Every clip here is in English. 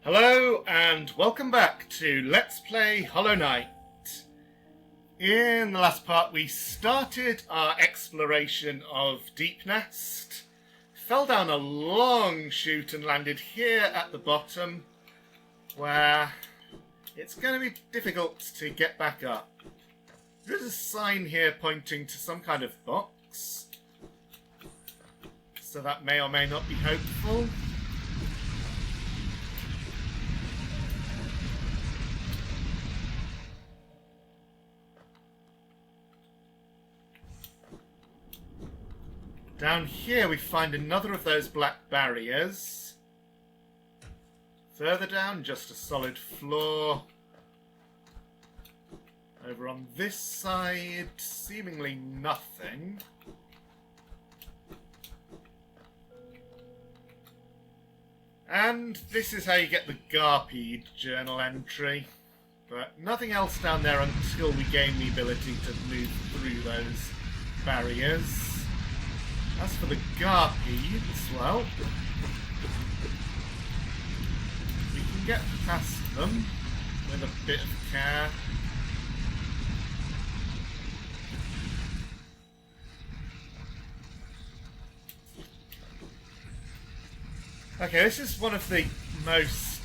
Hello and welcome back to Let's Play Hollow Knight. In the last part we started our exploration of Deepnest, fell down a long chute and landed here at the bottom where it's going to be difficult to get back up. There is a sign here pointing to some kind of box, so that may or may not be hopeful. Down here we find another of those black barriers. Further down, just a solid floor. Over on this side, seemingly nothing. And this is how you get the Garpede journal entry. But nothing else down there until we gain the ability to move through those barriers. As for the Garpedes, well, we can get past them with a bit of care. Okay, this is one of the most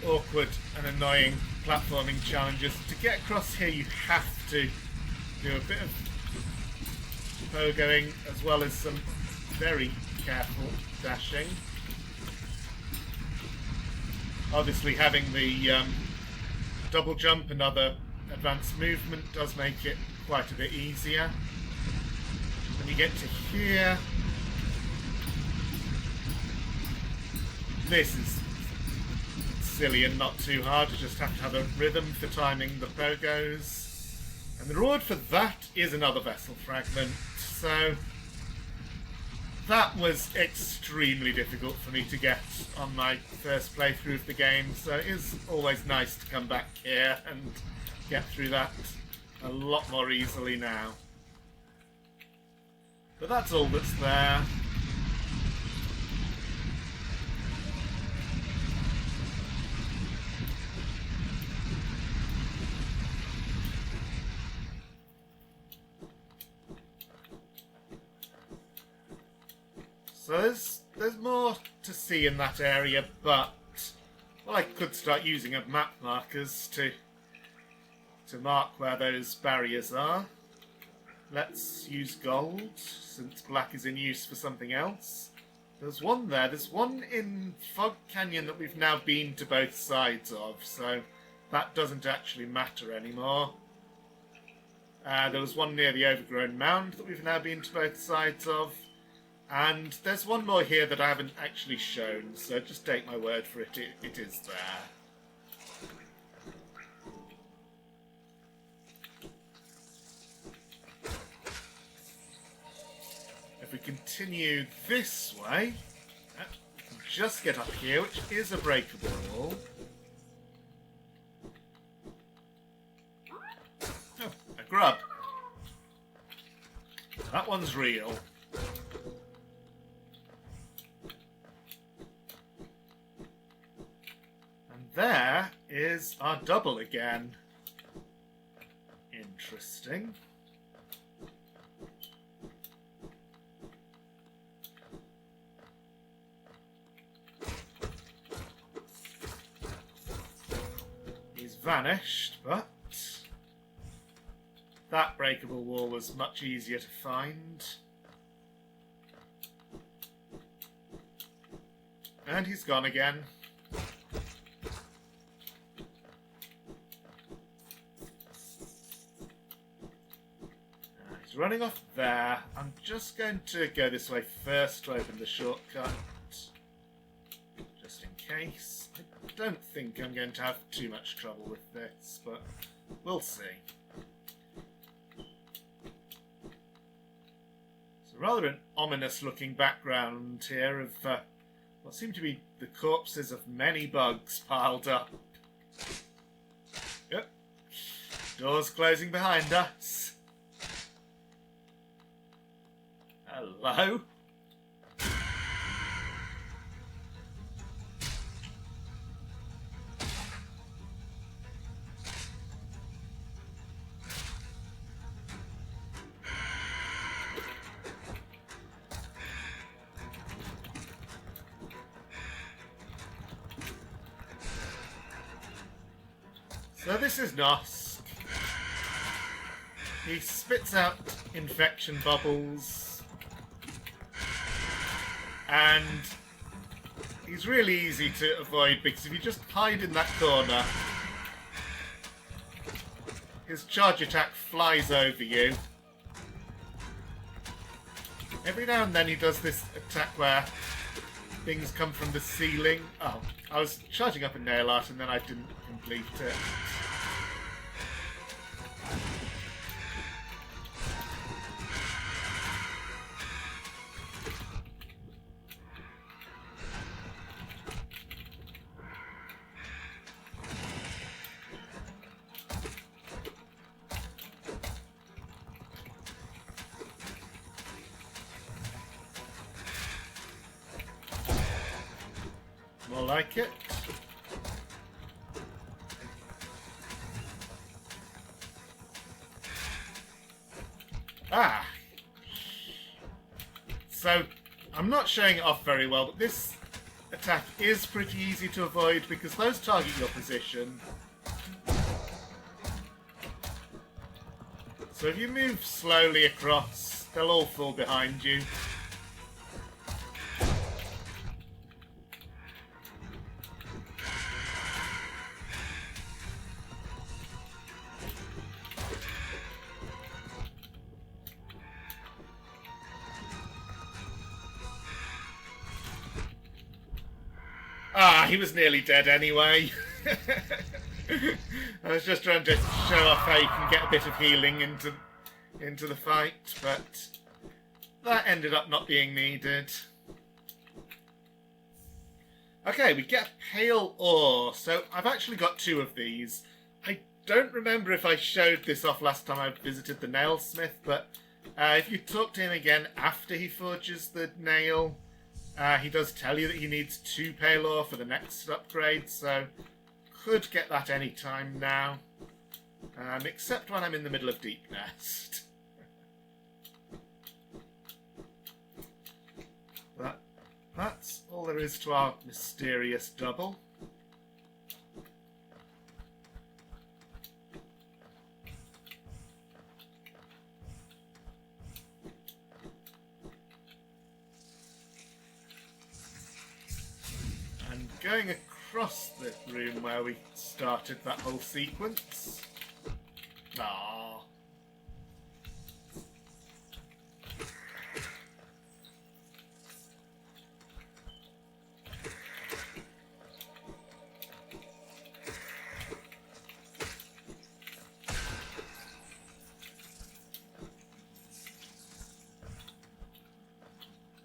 awkward and annoying platforming challenges. To get across here you have to do a bit of pogoing as well as some very careful dashing. Obviously having the double jump and other advanced movement does make it quite a bit easier. When you get to here, this is silly and not too hard. You just have to have a rhythm for timing the pogos. And the reward for that is another vessel fragment. So that was extremely difficult for me to get on my first playthrough of the game. So it is always nice to come back here and get through that a lot more easily now. But that's all that's there. So there's more to see in that area, but well, I could start using map markers to mark where those barriers are. Let's use gold, since black is in use for something else. There's one there. There's one in Fog Canyon that we've now been to both sides of, so that doesn't actually matter anymore. There was one near the Overgrown Mound that we've now been to both sides of. And there's one more here that I haven't actually shown, so just take my word for it, it is there. If we continue this way, we can just get up here, which is a breakable wall. Oh, a grub. That one's real. There is our double again. Interesting. He's vanished, but that breakable wall was much easier to find. And he's gone again. Running off there. I'm just going to go this way first to open the shortcut, just in case. I don't think I'm going to have too much trouble with this, but we'll see. So rather an ominous looking background here of what seem to be the corpses of many bugs piled up. Yep. Doors closing behind us. Hello? this is Nosk. He spits out infection bubbles. And he's really easy to avoid because if you just hide in that corner, his charge attack flies over you. Every now and then he does this attack where things come from the ceiling. Oh, I was charging up a nail art and then I didn't complete it. More like it. Ah! So, I'm not showing it off very well, but this attack is pretty easy to avoid because those target your position. So if you move slowly across, they'll all fall behind you. Ah, he was nearly dead anyway. I was just trying to show off how you can get a bit of healing into the fight, but that ended up not being needed. Okay, we get pale ore. So I've actually got 2 of these. I don't remember if I showed this off last time I visited the nailsmith, but if you talk to him again after he forges the nail, he does tell you that he needs 2 pale ore for the next upgrade, so could get that any time now. Except when I'm in the middle of Deepnest. But that's all there is to our mysterious double. And going across the room where we started that whole sequence. Aww.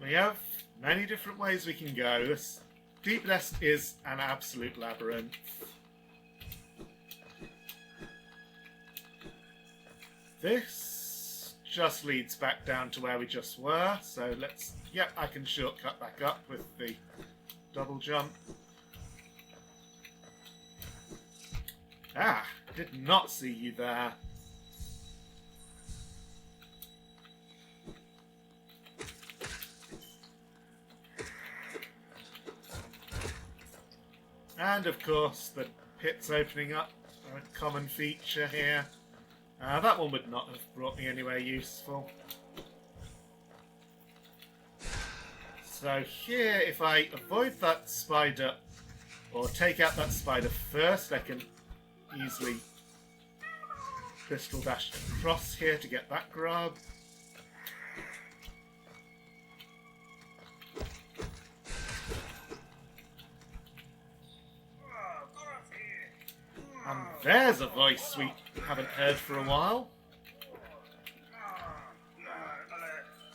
We have many different ways we can go. This Deepnest is an absolute labyrinth. This just leads back down to where we just were, so let's... Yep, I can shortcut back up with the double jump. Ah, did not see you there. And of course, the pits opening up are a common feature here. That one would not have brought me anywhere useful. So here, if I avoid that spider, or take out that spider first, I can easily crystal dash across here to get that grub. And there's a voice we haven't heard for a while.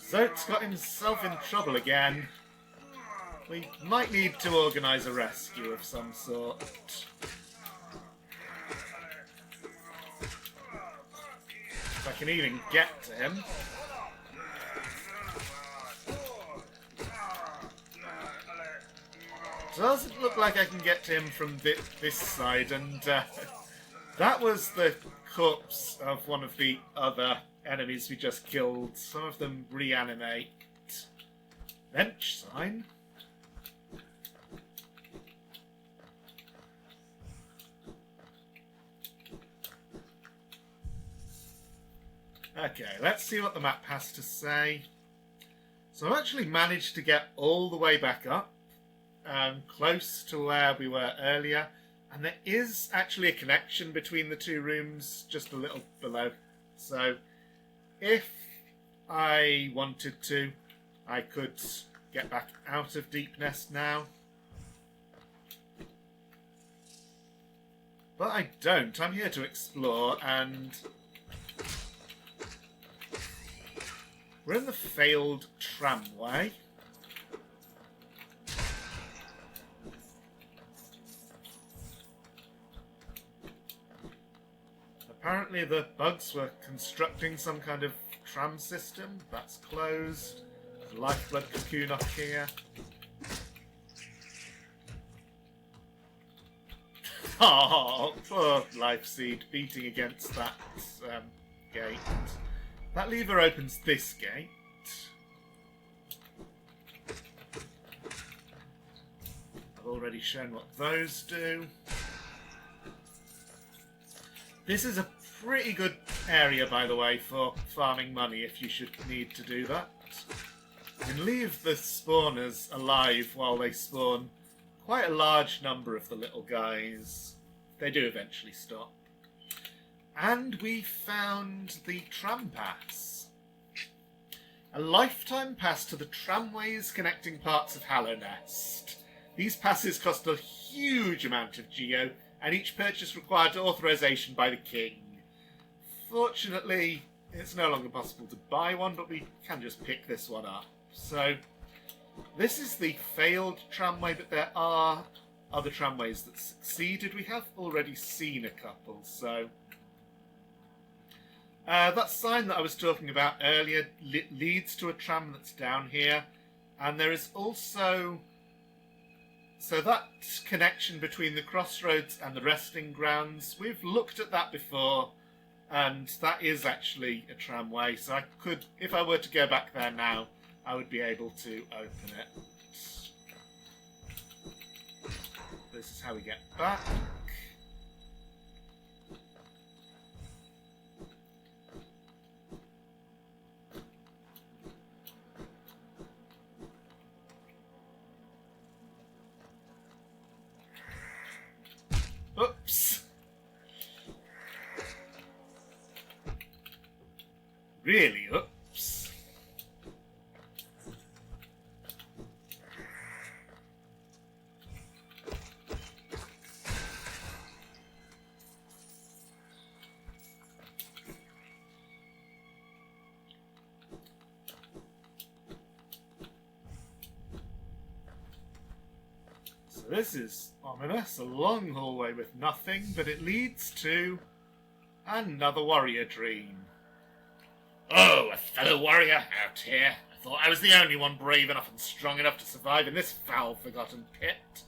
Zote's got himself in trouble again. We might need to organise a rescue of some sort. If I can even get to him. Doesn't look like I can get to him from this side, and that was the corpse of one of the other enemies we just killed. Some of them reanimate. Bench sign. Okay, let's see what the map has to say. So I've actually managed to get all the way back up, close to where we were earlier, and there is actually a connection between the two rooms just a little below. So if I wanted to, I could get back out of Deepnest now. But I don't. I'm here to explore, and we're in the failed tramway. Apparently the bugs were constructing some kind of tram system. That's closed. There's a lifeblood cocoon up here. Oh, poor life seed beating against that gate. That lever opens this gate. I've already shown what those do. This is a pretty good area, by the way, for farming money if you should need to do that. You can leave the spawners alive while they spawn quite a large number of the little guys. They do eventually stop. And we found the tram pass. A lifetime pass to the tramways connecting parts of Hallownest. These passes cost a huge amount of geo, and each purchase required authorization by the king. Fortunately, it's no longer possible to buy one, but we can just pick this one up. So, this is the failed tramway, but there are other tramways that succeeded. We have already seen a couple, so that sign that I was talking about earlier leads to a tram that's down here, and there is also that connection between the crossroads and the resting grounds. We've looked at that before, and that is actually a tramway, so I could, if I were to go back there now, I would be able to open it. This is how we get back. Oops. Really, oops. So this is ominous, a long hallway with nothing, but it leads to another warrior dream. Oh, a fellow warrior out here. I thought I was the only one brave enough and strong enough to survive in this foul, forgotten pit.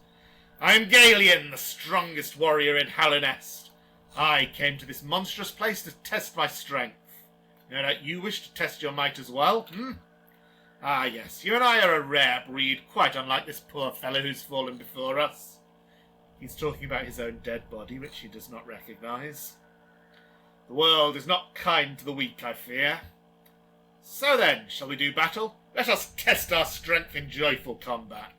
I am Galion, the strongest warrior in Hallownest. I came to this monstrous place to test my strength. No doubt you wish to test your might as well, hmm? Ah, yes, you and I are a rare breed, quite unlike this poor fellow who's fallen before us. He's talking about his own dead body, which he does not recognise. The world is not kind to the weak, I fear. So then, shall we do battle? Let us test our strength in joyful combat.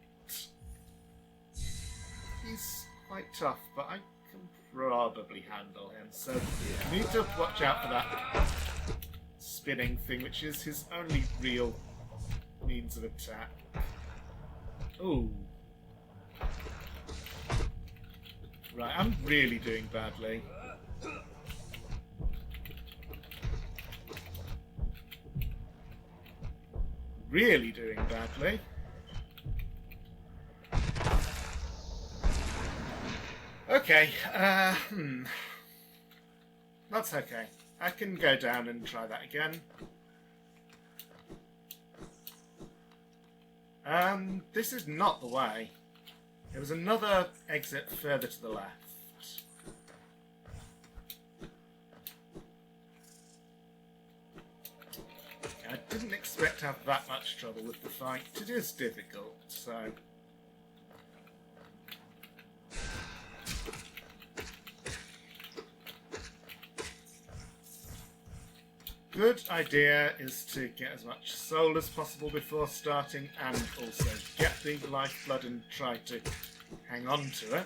He's quite tough, but I can probably handle him, so I need to watch out for that spinning thing, which is his only real means of attack. Ooh. Right, I'm really doing badly. Really doing badly. Okay, that's okay. I can go down and try that again. This is not the way. There was another exit further to the left. I didn't expect to have that much trouble with the fight. It is difficult, so... good idea is to get as much soul as possible before starting, and also get the lifeblood and try to hang on to it.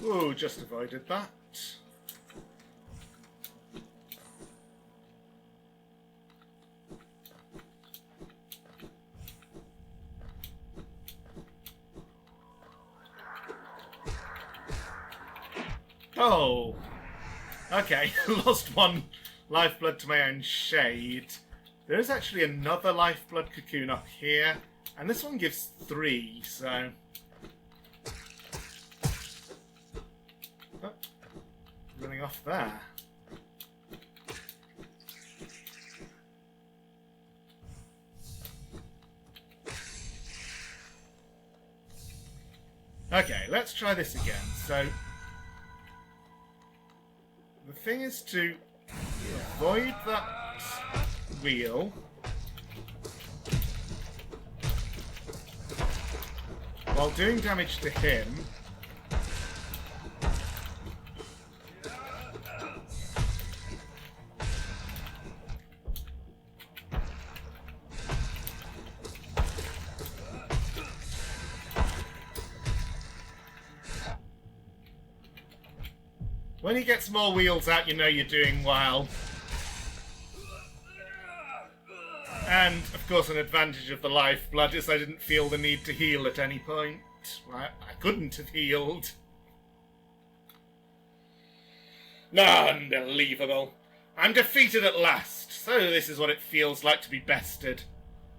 Ooh, just avoided that. Oh! Okay, lost one lifeblood to my own shade. There is actually another lifeblood cocoon up here, and this one gives 3, so... running off there. Okay, let's try this again. So, the thing is to avoid that wheel. While doing damage to him. When he gets more wheels out, you know you're doing well. And, of course, an advantage of the lifeblood is I didn't feel the need to heal at any point. I couldn't have healed. Unbelievable. I'm defeated at last, so this is what it feels like to be bested.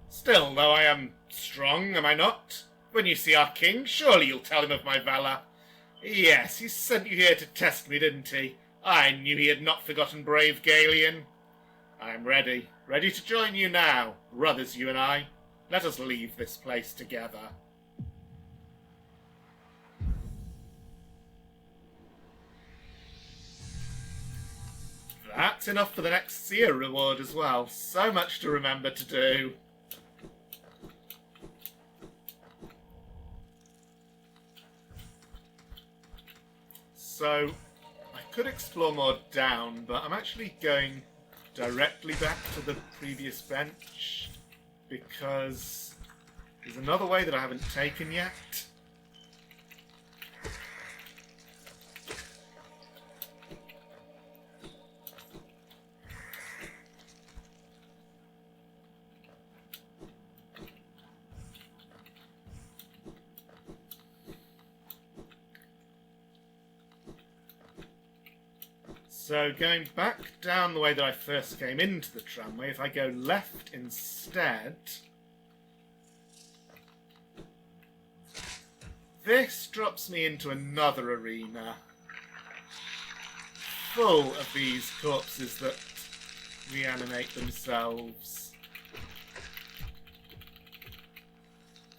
Still, though, I am strong, am I not? When you see our king, surely you'll tell him of my valour. Yes, he sent you here to test me, didn't he? I knew he had not forgotten brave Galion. I'm ready. Ready to join you now. Brothers, you and I. Let us leave this place together. That's enough for the next seer reward as well. So much to remember to do. So, I could explore more down, but I'm actually going directly back to the previous bench because there's another way that I haven't taken yet. So going back down the way that I first came into the tramway, if I go left instead, this drops me into another arena full of these corpses that reanimate themselves.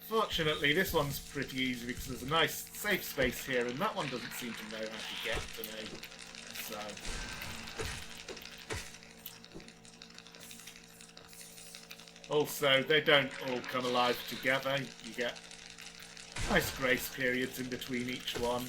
Fortunately, this one's pretty easy because there's a nice safe space here, and that one doesn't seem to know how to get to me. So. Also, they don't all come alive together. You get nice grace periods in between each one.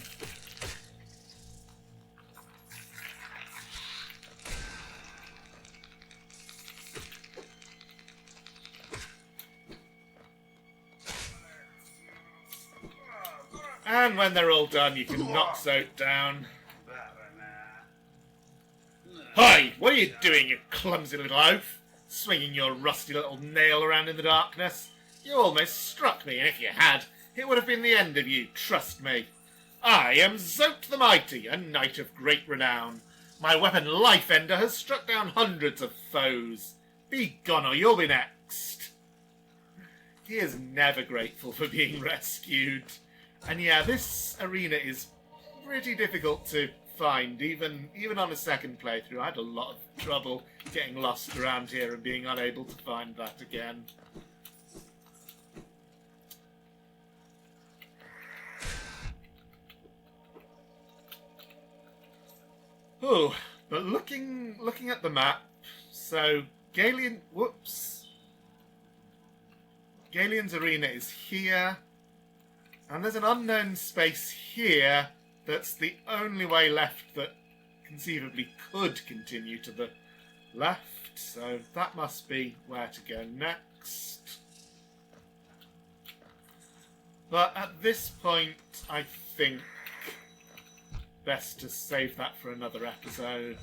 And when they're all done, you can knock Zote down. Hi! What are you doing, you clumsy little oaf? Swinging your rusty little nail around in the darkness? You almost struck me, and if you had, it would have been the end of you, trust me. I am Zote the Mighty, a knight of great renown. My weapon Life Ender has struck down hundreds of foes. Be gone or you'll be next. He is never grateful for being rescued. And yeah, this arena is pretty difficult to find, even on a second playthrough. I had a lot of trouble getting lost around here and being unable to find that again. Oh, but looking at the map, so Galion's arena is here, and there's an unknown space here that's the only way left that conceivably could continue to the left, so that must be where to go next. But at this point, I think best to save that for another episode.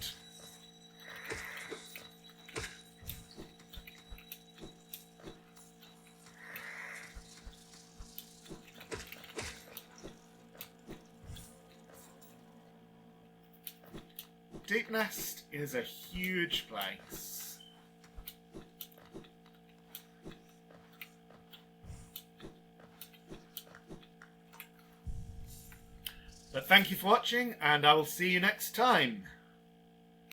Deepnest is a huge place. But thank you for watching, and I will see you next time.